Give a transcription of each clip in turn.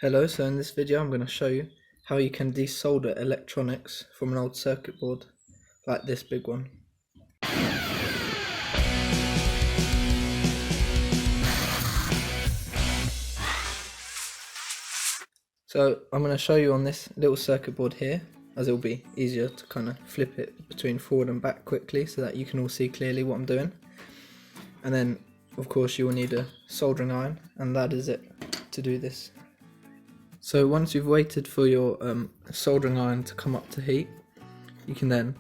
Hello, so in this video I'm going to show you how you can desolder electronics from an old circuit board like this big one. So I'm going to show you on this little circuit board here, as it will be easier to kind of flip it between forward and back quickly so that you can all see clearly what I'm doing. And then of course you will need a soldering iron, and that is it to do this. So once you've waited for your soldering iron to come up to heat, you can then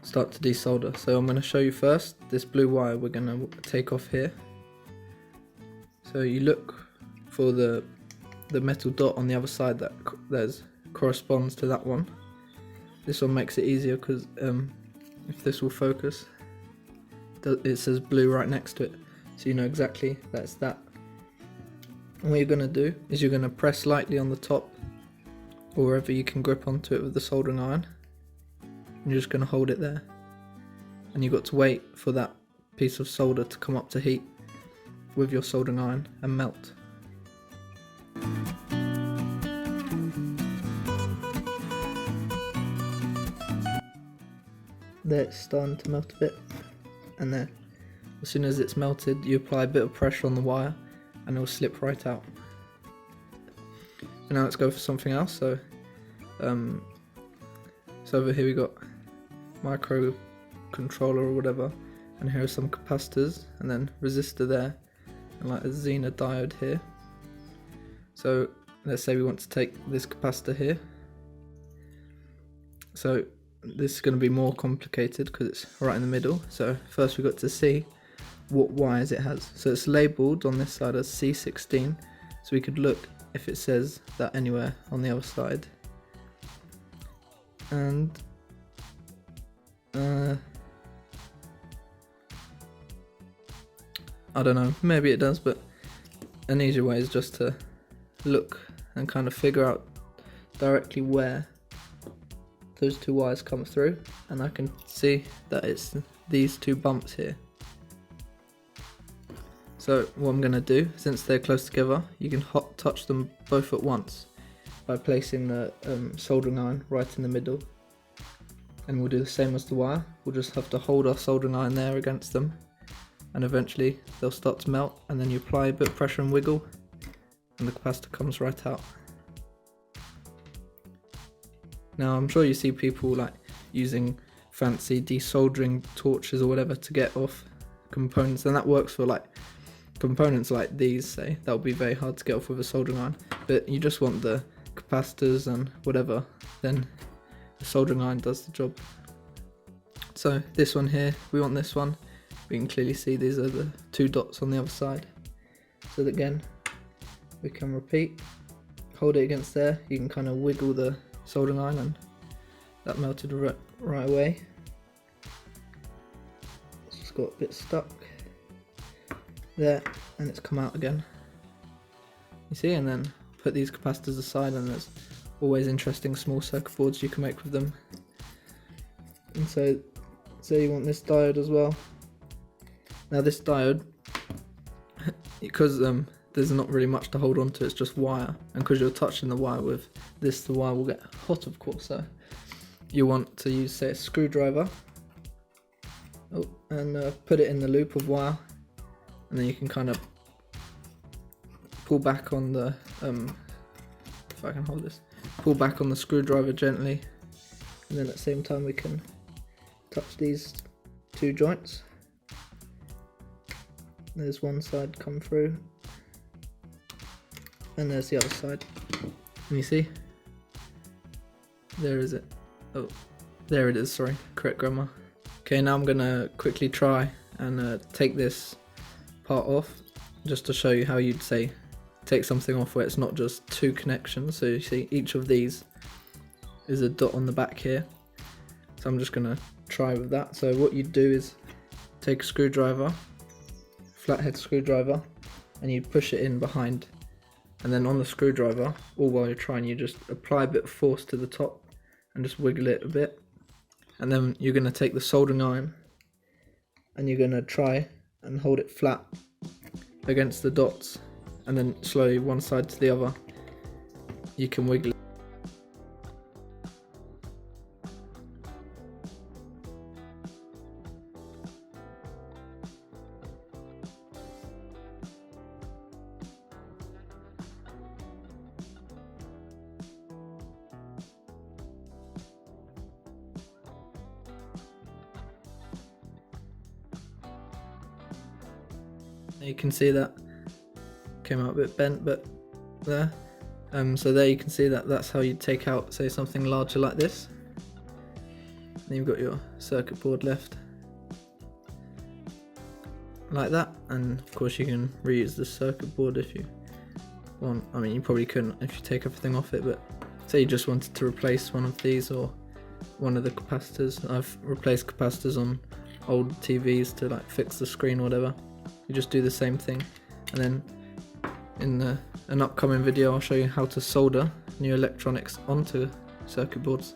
start to desolder. So I'm going to show you first this blue wire we're going to take off here. So you look for the metal dot on the other side that corresponds to that one. This one makes it easier because if this will focus, it says blue right next to it, so you know exactly that's that. And what you're going to do is you're going to press lightly on the top or wherever you can grip onto it with the soldering iron. And you're just going to hold it there, and you've got to wait for that piece of solder to come up to heat with your soldering iron and melt. There, it's starting to melt a bit, and there, as soon as it's melted you apply a bit of pressure on the wire and it will slip right out. And now let's go for something else. So over here we got microcontroller or whatever, and here are some capacitors and then resistor there, and like a Zener diode here. So let's say we want to take this capacitor here. So this is going to be more complicated because it's right in the middle. So first we've got to see what wires it has. So it's labelled on this side as C16, so we could look if it says that anywhere on the other side. And I don't know, maybe it does, but an easier way is just to look and kind of figure out directly where those two wires come through, and I can see that it's these two bumps here. So what I'm going to do, since they're close together, you can hot touch them both at once by placing the soldering iron right in the middle. And we'll do the same as the wire. We'll just have to hold our soldering iron there against them, and eventually they'll start to melt, and then you apply a bit of pressure and wiggle and the capacitor comes right out. Now I'm sure you see people like using fancy desoldering torches or whatever to get off components, and that works for like components like these, say. That would be very hard to get off with a soldering iron, but you just want the capacitors and whatever, then the soldering iron does the job. So this one here, we want this one. We can clearly see these are the two dots on the other side. So that again, we can repeat, hold it against there, you can kind of wiggle the soldering iron, and that melted right away. It's just got a bit stuck there, and it's come out again, you see. And then put these capacitors aside, and there's always interesting small circuit boards you can make with them. And so you want this diode as well. Now this diode, because there's not really much to hold on to, it's just wire, and because you're touching the wire with this, the wire will get hot, of course. So you want to use, say, a screwdriver, and put it in the loop of wire, and then you can kind of pull back on the if I can hold this, pull back on the screwdriver gently, and then at the same time we can touch these two joints. There's one side come through, and there's the other side. And you see, there is it. Oh, there it is, sorry, correct grammar. Okay, now I'm gonna quickly try and take this part off, just to show you how you'd say take something off where it's not just two connections. So you see each of these is a dot on the back here, so I'm just gonna try with that. So what you'd do is take a screwdriver, flathead screwdriver, and you push it in behind, and then on the screwdriver, all while you're trying, you just apply a bit of force to the top and just wiggle it a bit. And then you're going to take the soldering iron and you're going to try and hold it flat against the dots, and then slowly one side to the other, you can wiggle it. You can see that came out a bit bent, but there. So there you can see that that's how you take out, say, something larger like this. Then you've got your circuit board left like that, and of course you can reuse the circuit board if you want. I mean, you probably couldn't if you take everything off it, but say you just wanted to replace one of these or one of the capacitors. I've replaced capacitors on old TVs to like fix the screen or whatever. You just do the same thing, and then in an upcoming video I'll show you how to solder new electronics onto circuit boards.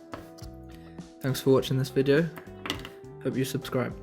Thanks for watching this video, hope you subscribe.